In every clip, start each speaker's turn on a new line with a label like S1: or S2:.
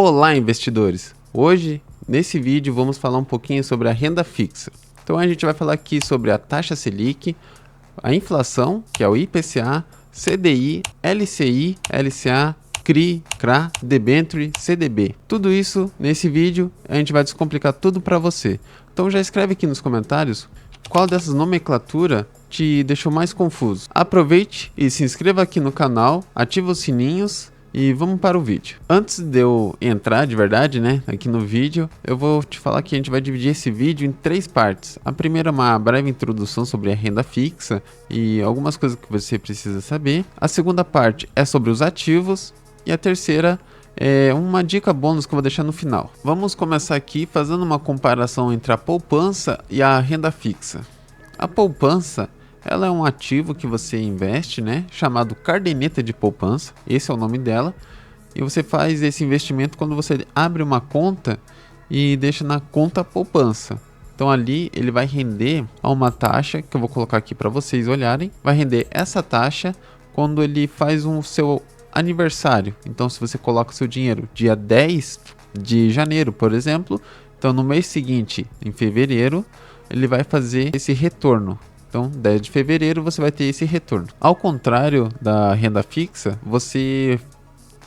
S1: Olá, investidores! Hoje, nesse vídeo, vamos falar um pouquinho sobre a renda fixa. Então a gente vai falar aqui sobre a taxa Selic, a inflação, que é o IPCA, CDI, LCI, LCA, CRI, CRA, Debenture, CDB. Tudo isso nesse vídeo a gente vai descomplicar tudo para você. Então já escreve aqui nos comentários qual dessas nomenclaturas te deixou mais confuso. Aproveite e se inscreva aqui no canal, ative os sininhos e vamos para o vídeo. Antes de eu entrar de verdade, aqui no vídeo, eu vou te falar que a gente vai dividir esse vídeo em 3 partes. A primeira é uma breve introdução sobre a renda fixa e algumas coisas que você precisa saber. A segunda parte é sobre os ativos e a terceira é uma dica bônus que eu vou deixar no final. Vamos começar aqui fazendo uma comparação entre a poupança e a renda fixa. A poupança, ela é um ativo que você investe, chamado caderneta de poupança, esse é o nome dela, e você faz esse investimento quando você abre uma conta e deixa na conta poupança. Então ali ele vai render a uma taxa, que eu vou colocar aqui para vocês olharem, vai render essa taxa quando ele faz o seu aniversário. Então se você coloca o seu dinheiro dia 10 de janeiro, por exemplo, então no mês seguinte, em fevereiro, ele vai fazer esse retorno. Então, 10 de fevereiro você vai ter esse retorno. Ao contrário da renda fixa,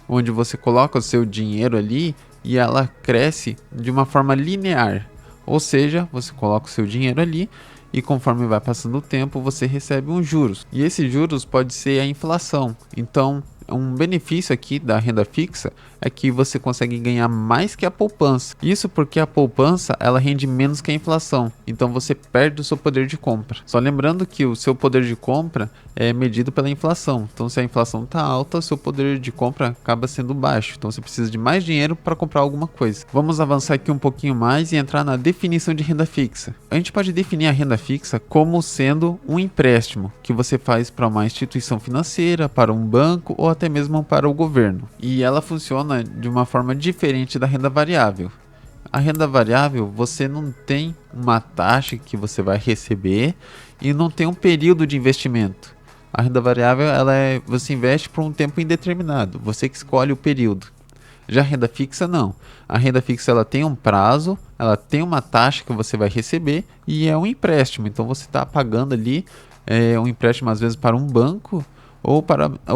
S1: onde você coloca o seu dinheiro ali e ela cresce de uma forma linear. Ou seja, você coloca o seu dinheiro ali e conforme vai passando o tempo, você recebe uns juros. E esses juros pode ser a inflação. Então, um benefício aqui da renda fixa é que você consegue ganhar mais que a poupança. Isso porque a poupança ela rende menos que a inflação. Então você perde o seu poder de compra. Só lembrando que o seu poder de compra é medido pela inflação. Então se a inflação está alta, o seu poder de compra acaba sendo baixo. Então você precisa de mais dinheiro para comprar alguma coisa. Vamos avançar aqui um pouquinho mais e entrar na definição de renda fixa. A gente pode definir a renda fixa como sendo um empréstimo que você faz para uma instituição financeira, para um banco ou até mesmo para o governo. E ela funciona de uma forma diferente da renda variável. A renda variável, você não tem uma taxa que você vai receber e não tem um período de investimento. A renda variável, você investe por um tempo indeterminado, você que escolhe o período. Já a renda fixa, não. A renda fixa ela tem um prazo, ela tem uma taxa que você vai receber e é um empréstimo. Então você está pagando ali um empréstimo às vezes para um banco ou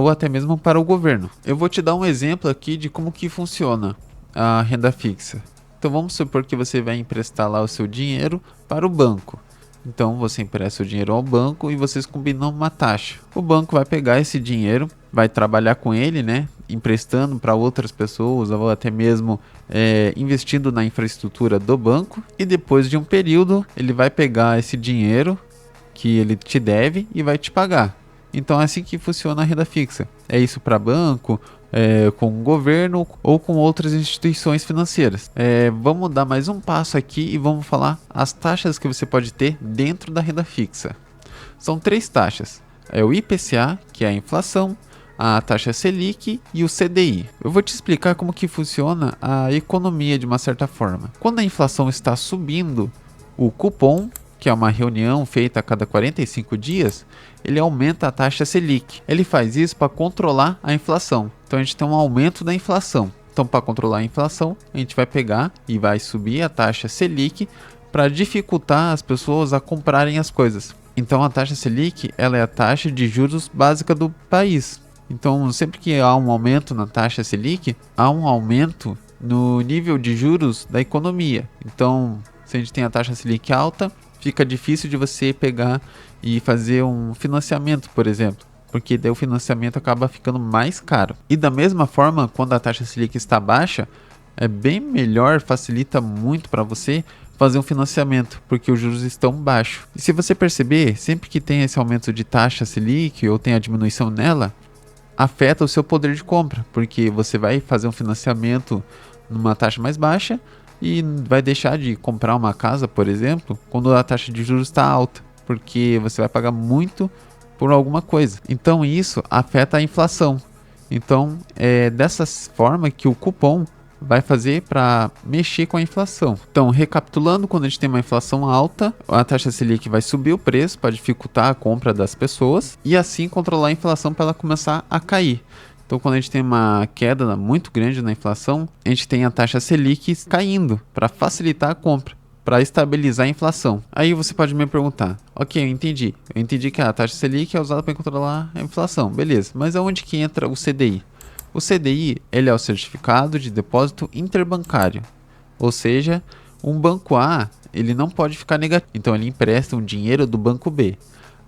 S1: até mesmo para o governo. Eu vou te dar um exemplo aqui de como que funciona a renda fixa. Então vamos supor que você vai emprestar lá o seu dinheiro para o banco. Então você empresta o dinheiro ao banco e vocês combinam uma taxa. O banco vai pegar esse dinheiro, vai trabalhar com ele, emprestando para outras pessoas ou até mesmo investindo na infraestrutura do banco. E depois de um período ele vai pegar esse dinheiro que ele te deve e vai te pagar. Então é assim que funciona a renda fixa. É isso para banco, com o governo ou com outras instituições financeiras. Vamos dar mais um passo aqui e vamos falar as taxas que você pode ter dentro da renda fixa. São 3 taxas. É o IPCA, que é a inflação, a taxa Selic e o CDI. Eu vou te explicar como que funciona a economia de uma certa forma. Quando a inflação está subindo, o cupom, que é uma reunião feita a cada 45 dias, ele aumenta a taxa Selic. Ele faz isso para controlar a inflação. Então a gente tem um aumento da inflação. Então para controlar a inflação, a gente vai pegar e vai subir a taxa Selic para dificultar as pessoas a comprarem as coisas. Então a taxa Selic ela é a taxa de juros básica do país. Então sempre que há um aumento na taxa Selic, há um aumento no nível de juros da economia. Então se a gente tem a taxa Selic alta, fica difícil de você pegar e fazer um financiamento, por exemplo, porque daí o financiamento acaba ficando mais caro. E da mesma forma, quando a taxa Selic está baixa, é bem melhor, facilita muito para você fazer um financiamento, porque os juros estão baixos. E se você perceber, sempre que tem esse aumento de taxa Selic ou tem a diminuição nela, afeta o seu poder de compra, porque você vai fazer um financiamento numa taxa mais baixa e vai deixar de comprar uma casa, por exemplo, quando a taxa de juros está alta, porque você vai pagar muito por alguma coisa. Então isso afeta a inflação. Então é dessa forma que o cupom vai fazer para mexer com a inflação. Então, recapitulando, quando a gente tem uma inflação alta, a taxa Selic vai subir o preço para dificultar a compra das pessoas e assim controlar a inflação para ela começar a cair. Então, quando a gente tem uma queda muito grande na inflação, a gente tem a taxa Selic caindo para facilitar a compra, para estabilizar a inflação. Aí você pode me perguntar, ok, eu entendi que a taxa Selic é usada para controlar a inflação, beleza, mas aonde que entra o CDI? O CDI, ele é o Certificado de Depósito Interbancário, ou seja, um banco A, ele não pode ficar negativo, então ele empresta um dinheiro do banco B.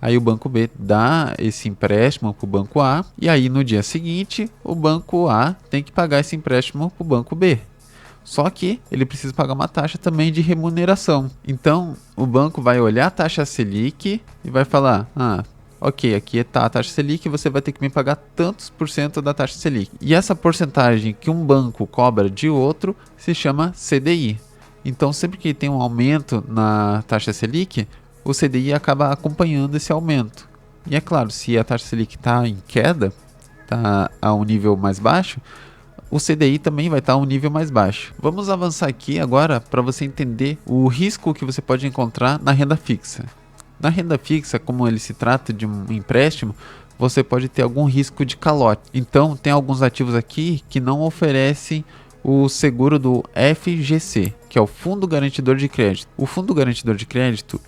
S1: Aí o banco B dá esse empréstimo para o banco A, e aí no dia seguinte o banco A tem que pagar esse empréstimo para o banco B. Só que ele precisa pagar uma taxa também de remuneração. Então o banco vai olhar a taxa Selic e vai falar, ok, aqui está a taxa Selic, você vai ter que me pagar tantos por cento da taxa Selic. E essa porcentagem que um banco cobra de outro se chama CDI. Então sempre que tem um aumento na taxa Selic, o CDI acaba acompanhando esse aumento. E é claro, se a taxa Selic está em queda, está a um nível mais baixo, o CDI também vai estar a um nível mais baixo. Vamos avançar aqui agora para você entender o risco que você pode encontrar na renda fixa. Na renda fixa, como ele se trata de um empréstimo, você pode ter algum risco de calote. Então, tem alguns ativos aqui que não oferecem o seguro do FGC, que é o Fundo Garantidor de Crédito. O Fundo Garantidor de Crédito,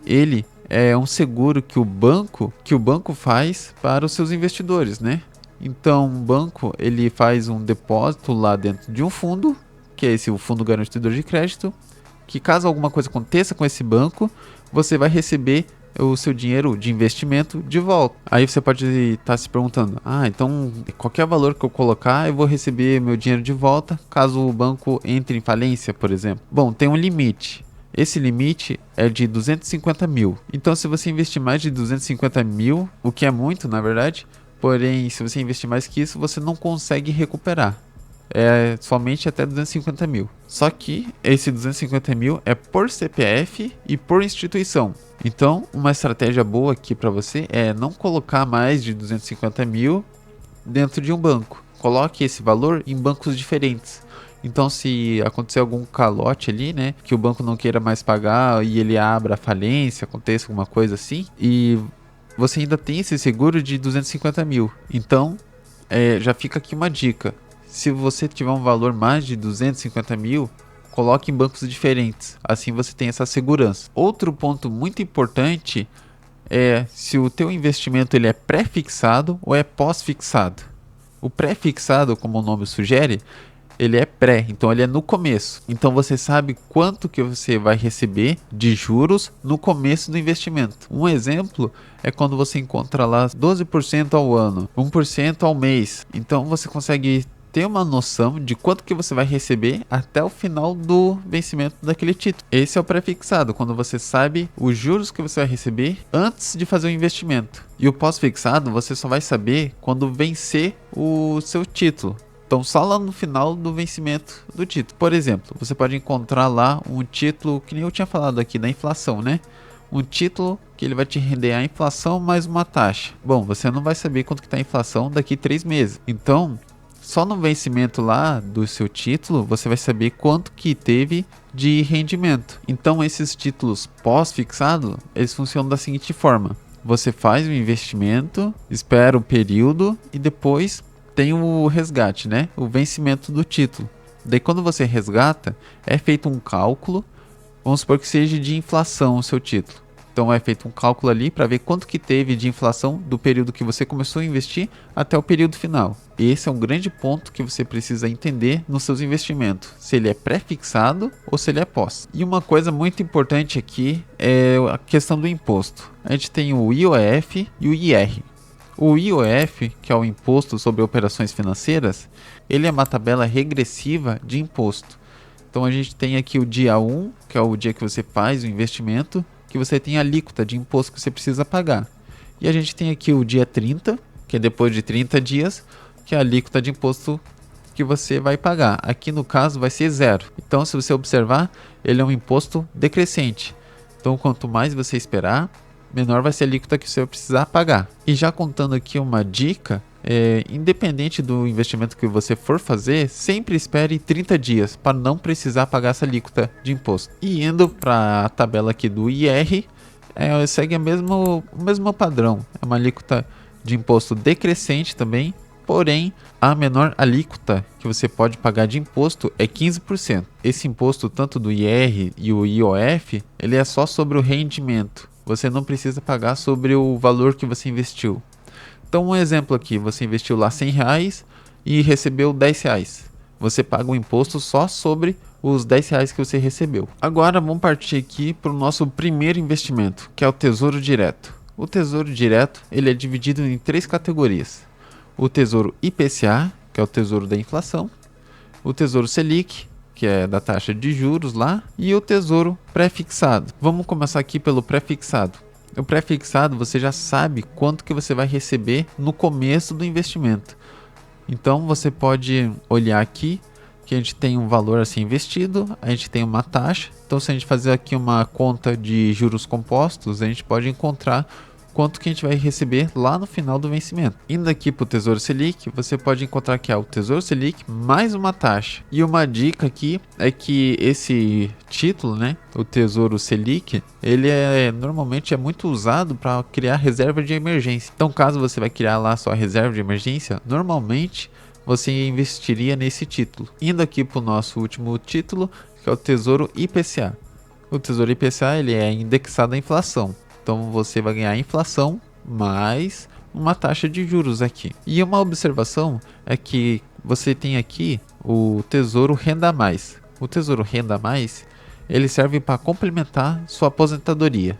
S1: ele é um seguro que o banco faz para os seus investidores, né? Então, o banco, ele faz um depósito lá dentro de um fundo, que é o Fundo Garantidor de Crédito, que caso alguma coisa aconteça com esse banco, você vai receber o seu dinheiro de investimento de volta. Aí você pode estar se perguntando, então qualquer valor que eu colocar, eu vou receber meu dinheiro de volta, caso o banco entre em falência, por exemplo. Bom, tem um limite. Esse limite é de 250 mil. Então, se você investir mais de 250 mil, o que é muito, na verdade, porém, se você investir mais que isso, você não consegue recuperar. É somente até 250 mil. Só que esse 250 mil é por CPF e por instituição. Então, uma estratégia boa aqui para você é não colocar mais de 250 mil dentro de um banco. Coloque esse valor em bancos diferentes. Então, se acontecer algum calote ali, né, que o banco não queira mais pagar e ele abra falência, aconteça alguma coisa assim, e você ainda tem esse seguro de 250 mil. Então, já fica aqui uma dica. Se você tiver um valor mais de 250 mil, coloque em bancos diferentes. Assim você tem essa segurança. Outro ponto muito importante é se o teu investimento ele é pré-fixado ou é pós-fixado. O pré-fixado, como o nome sugere, ele é pré, então ele é no começo. Então você sabe quanto que você vai receber de juros no começo do investimento. Um exemplo é quando você encontra lá 12% ao ano, 1% ao mês. Então você consegue ter uma noção de quanto que você vai receber até o final do vencimento daquele título. Esse é o pré-fixado, quando você sabe os juros que você vai receber antes de fazer o investimento. E o pós-fixado você só vai saber quando vencer o seu título. Então, só lá no final do vencimento do título. Por exemplo, você pode encontrar lá um título, que nem eu tinha falado aqui, da inflação, né? Um título que ele vai te render a inflação mais uma taxa. Bom, você não vai saber quanto que está a inflação daqui 3 meses. Então, só no vencimento lá do seu título, você vai saber quanto que teve de rendimento. Então, esses títulos pós-fixado, eles funcionam da seguinte forma. Você faz o investimento, espera o período e depois tem o resgate, né? O vencimento do título. Daí quando você resgata, é feito um cálculo, vamos supor que seja de inflação o seu título. Então é feito um cálculo ali para ver quanto que teve de inflação do período que você começou a investir até o período final. Esse é um grande ponto que você precisa entender nos seus investimentos, se ele é pré-fixado ou se ele é pós. E uma coisa muito importante aqui é a questão do imposto. A gente tem o IOF e o IR. O IOF, que é o Imposto sobre Operações Financeiras, ele é uma tabela regressiva de imposto. Então a gente tem aqui o dia 1, que é o dia que você faz o investimento, que você tem a alíquota de imposto que você precisa pagar. E a gente tem aqui o dia 30, que é depois de 30 dias, que é a alíquota de imposto que você vai pagar. Aqui no caso vai ser 0. Então se você observar, ele é um imposto decrescente. Então quanto mais você esperar, menor vai ser a alíquota que você vai precisar pagar. E já contando aqui uma dica, independente do investimento que você for fazer, sempre espere 30 dias para não precisar pagar essa alíquota de imposto. E indo para a tabela aqui do IR, segue o mesmo padrão. É uma alíquota de imposto decrescente também, Porém, a menor alíquota que você pode pagar de imposto é 15%. Esse imposto, tanto do IR e o IOF, ele é só sobre o rendimento. Você não precisa pagar sobre o valor que você investiu. Então, um exemplo aqui, você investiu lá R$100 e recebeu R$10. Você paga o imposto só sobre os R$10 que você recebeu. Agora vamos partir aqui para o nosso primeiro investimento, que é o Tesouro Direto. O Tesouro Direto ele é dividido em 3 categorias. O Tesouro IPCA, que é o Tesouro da Inflação, o Tesouro Selic, que é da taxa de juros lá, e o Tesouro Pré-fixado. Vamos começar aqui pelo pré-fixado. O pré-fixado você já sabe quanto que você vai receber no começo do investimento. Então você pode olhar aqui que a gente tem um valor assim investido, a gente tem uma taxa. Então se a gente fazer aqui uma conta de juros compostos, a gente pode encontrar quanto que a gente vai receber lá no final do vencimento. Indo aqui para o Tesouro Selic, você pode encontrar que é o Tesouro Selic mais uma taxa. E uma dica aqui é que esse título, né, o Tesouro Selic, ele normalmente é muito usado para criar reserva de emergência. Então caso você vai criar lá sua reserva de emergência, normalmente você investiria nesse título. Indo aqui para o nosso último título, que é o Tesouro IPCA. O Tesouro IPCA ele é indexado à inflação. Então você vai ganhar a inflação mais uma taxa de juros aqui. E uma observação é que você tem aqui o Tesouro Renda Mais. O Tesouro Renda Mais ele serve para complementar sua aposentadoria.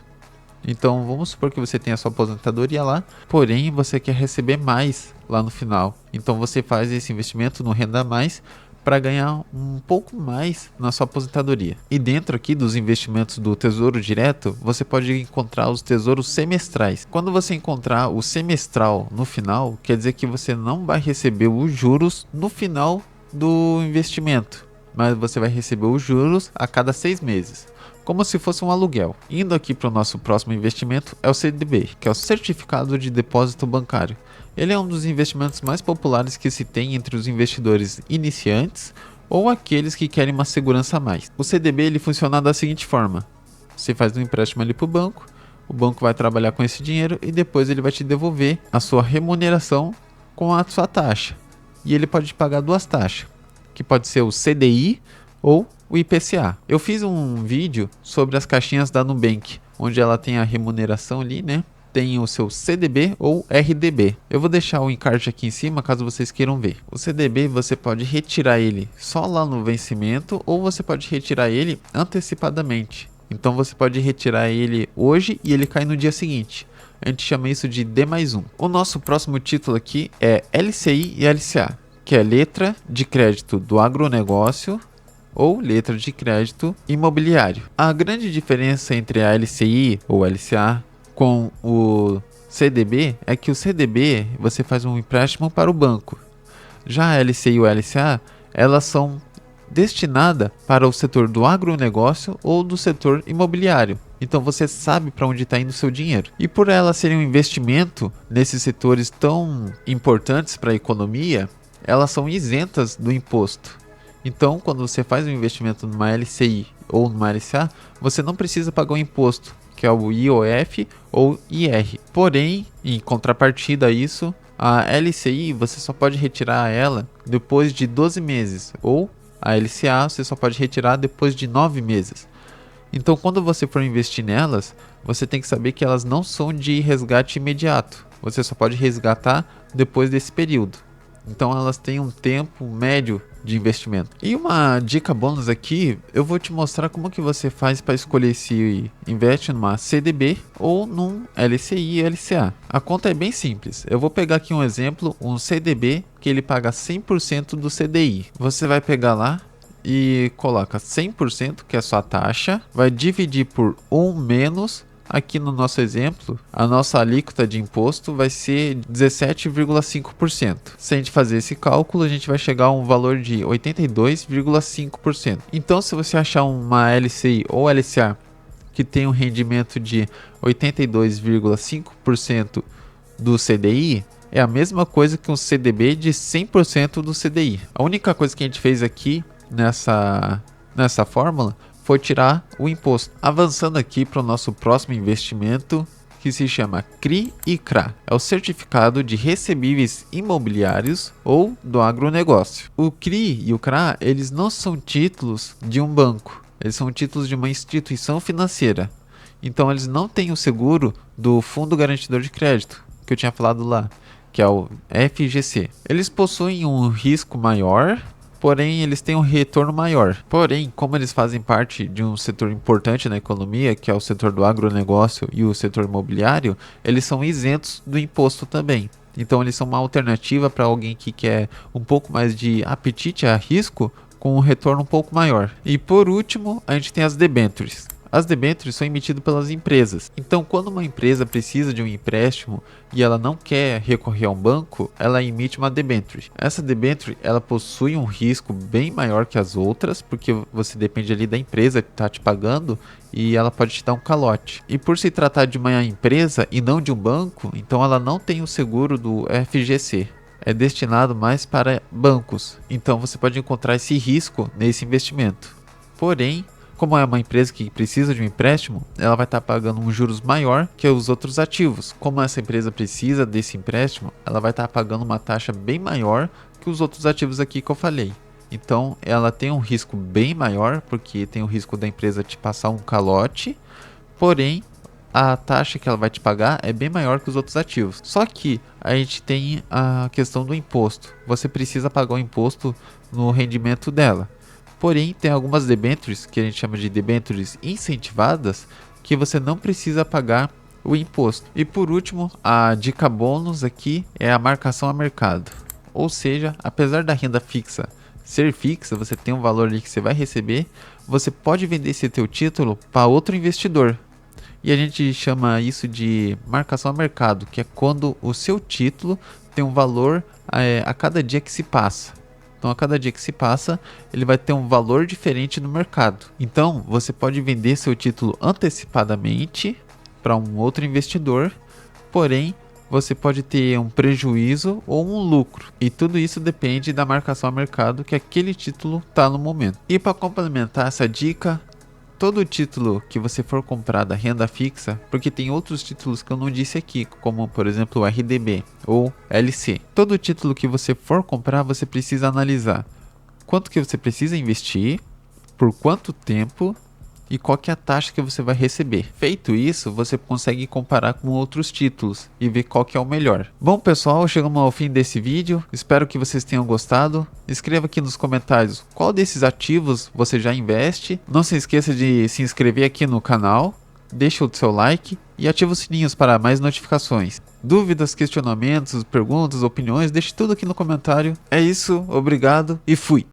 S1: Então vamos supor que você tenha a sua aposentadoria lá, porém você quer receber mais lá no final. Então você faz esse investimento no Renda Mais para ganhar um pouco mais na sua aposentadoria. E dentro aqui dos investimentos do Tesouro Direto, você pode encontrar os tesouros semestrais. Quando você encontrar o semestral no final, quer dizer que você não vai receber os juros no final do investimento, mas você vai receber os juros a cada 6 meses. Como se fosse um aluguel. Indo aqui para o nosso próximo investimento é o CDB, que é o Certificado de Depósito Bancário. Ele é um dos investimentos mais populares que se tem entre os investidores iniciantes ou aqueles que querem uma segurança a mais. O CDB ele funciona da seguinte forma: você faz um empréstimo ali para o banco vai trabalhar com esse dinheiro e depois ele vai te devolver a sua remuneração com a sua taxa. E ele pode pagar 2 taxas, que pode ser o CDI ou o IPCA. Eu fiz um vídeo sobre as caixinhas da Nubank, onde ela tem a remuneração ali, né? Tem o seu CDB ou RDB. Eu vou deixar o encarte aqui em cima caso vocês queiram ver. O CDB você pode retirar ele só lá no vencimento ou você pode retirar ele antecipadamente. Então você pode retirar ele hoje e ele cai no dia seguinte. A gente chama isso de D+1. O nosso próximo título aqui é LCI e LCA, que é letra de crédito do agronegócio ou letra de crédito imobiliário. A grande diferença entre a LCI ou LCA com o CDB é que o CDB você faz um empréstimo para o banco. Já a LCI e o LCA, elas são destinadas para o setor do agronegócio ou do setor imobiliário. Então você sabe para onde está indo o seu dinheiro. E por elas serem um investimento nesses setores tão importantes para a economia, elas são isentas do imposto. Então, quando você faz um investimento numa LCI ou numa LCA, você não precisa pagar o imposto, que é o IOF ou IR. Porém, em contrapartida a isso, a LCI você só pode retirar ela depois de 12 meses, ou a LCA você só pode retirar depois de 9 meses. Então, quando você for investir nelas, você tem que saber que elas não são de resgate imediato. Você só pode resgatar depois desse período. Então elas têm um tempo médio de investimento. E uma dica bônus aqui, eu vou te mostrar como que você faz para escolher se investe numa CDB ou num LCI e LCA. A conta é bem simples. Eu vou pegar aqui um exemplo, um CDB que ele paga 100% do CDI. Você vai pegar lá e coloca 100%, que é a sua taxa, vai dividir por 1 menos. Aqui no nosso exemplo, a nossa alíquota de imposto vai ser 17,5%. Se a gente fazer esse cálculo, a gente vai chegar a um valor de 82,5%. Então, se você achar uma LCI ou LCA que tem um rendimento de 82,5% do CDI, é a mesma coisa que um CDB de 100% do CDI. A única coisa que a gente fez aqui nessa fórmula foi tirar o imposto. Avançando aqui para o nosso próximo investimento, que se chama CRI e CRA. É o Certificado de Recebíveis Imobiliários ou do agronegócio. O CRI e o CRA, eles não são títulos de um banco, eles são títulos de uma instituição financeira. Então eles não têm o seguro do Fundo Garantidor de Crédito, que eu tinha falado lá, que é o FGC. Eles possuem um risco maior, porém eles têm um retorno maior. Porém, como eles fazem parte de um setor importante na economia, que é o setor do agronegócio e o setor imobiliário, eles são isentos do imposto também. Então eles são uma alternativa para alguém que quer um pouco mais de apetite a risco com um retorno um pouco maior. E por último, a gente tem as debêntures. As debêntures são emitidas pelas empresas. Então, quando uma empresa precisa de um empréstimo e ela não quer recorrer a um banco, ela emite uma debenture. Essa debenture, ela possui um risco bem maior que as outras, porque você depende ali da empresa que está te pagando e ela pode te dar um calote. E por se tratar de uma empresa e não de um banco, então ela não tem o seguro do FGC. É destinado mais para bancos. Então, você pode encontrar esse risco nesse investimento. Porém, como é uma empresa que precisa de um empréstimo, ela vai estar pagando um juros maior que os outros ativos. Como essa empresa precisa desse empréstimo, ela vai estar pagando uma taxa bem maior que os outros ativos aqui que eu falei. Então, ela tem um risco bem maior, porque tem o risco da empresa te passar um calote, porém, a taxa que ela vai te pagar é bem maior que os outros ativos. Só que a gente tem a questão do imposto. Você precisa pagar o imposto no rendimento dela. Porém, tem algumas debêntures, que a gente chama de debêntures incentivadas, que você não precisa pagar o imposto. E por último, a dica bônus aqui é a marcação a mercado. Ou seja, apesar da renda fixa ser fixa, você tem um valor ali que você vai receber, você pode vender esse teu título para outro investidor. E a gente chama isso de marcação a mercado, que é quando o seu título tem um valor a cada dia que se passa. Então, a cada dia que se passa, ele vai ter um valor diferente no mercado. Então, você pode vender seu título antecipadamente para um outro investidor, porém, você pode ter um prejuízo ou um lucro. E tudo isso depende da marcação a mercado que aquele título está no momento. E para complementar essa dica, todo título que você for comprar da renda fixa, porque tem outros títulos que eu não disse aqui, como por exemplo o RDB ou LC. Todo título que você for comprar, você precisa analisar quanto que você precisa investir, por quanto tempo e qual que é a taxa que você vai receber. Feito isso, você consegue comparar com outros títulos e ver qual que é o melhor. Bom pessoal, chegamos ao fim desse vídeo, espero que vocês tenham gostado. Escreva aqui nos comentários qual desses ativos você já investe. Não se esqueça de se inscrever aqui no canal, deixa o seu like e ativa os sininhos para mais notificações. Dúvidas, questionamentos, perguntas, opiniões, deixe tudo aqui no comentário. É isso, obrigado e fui!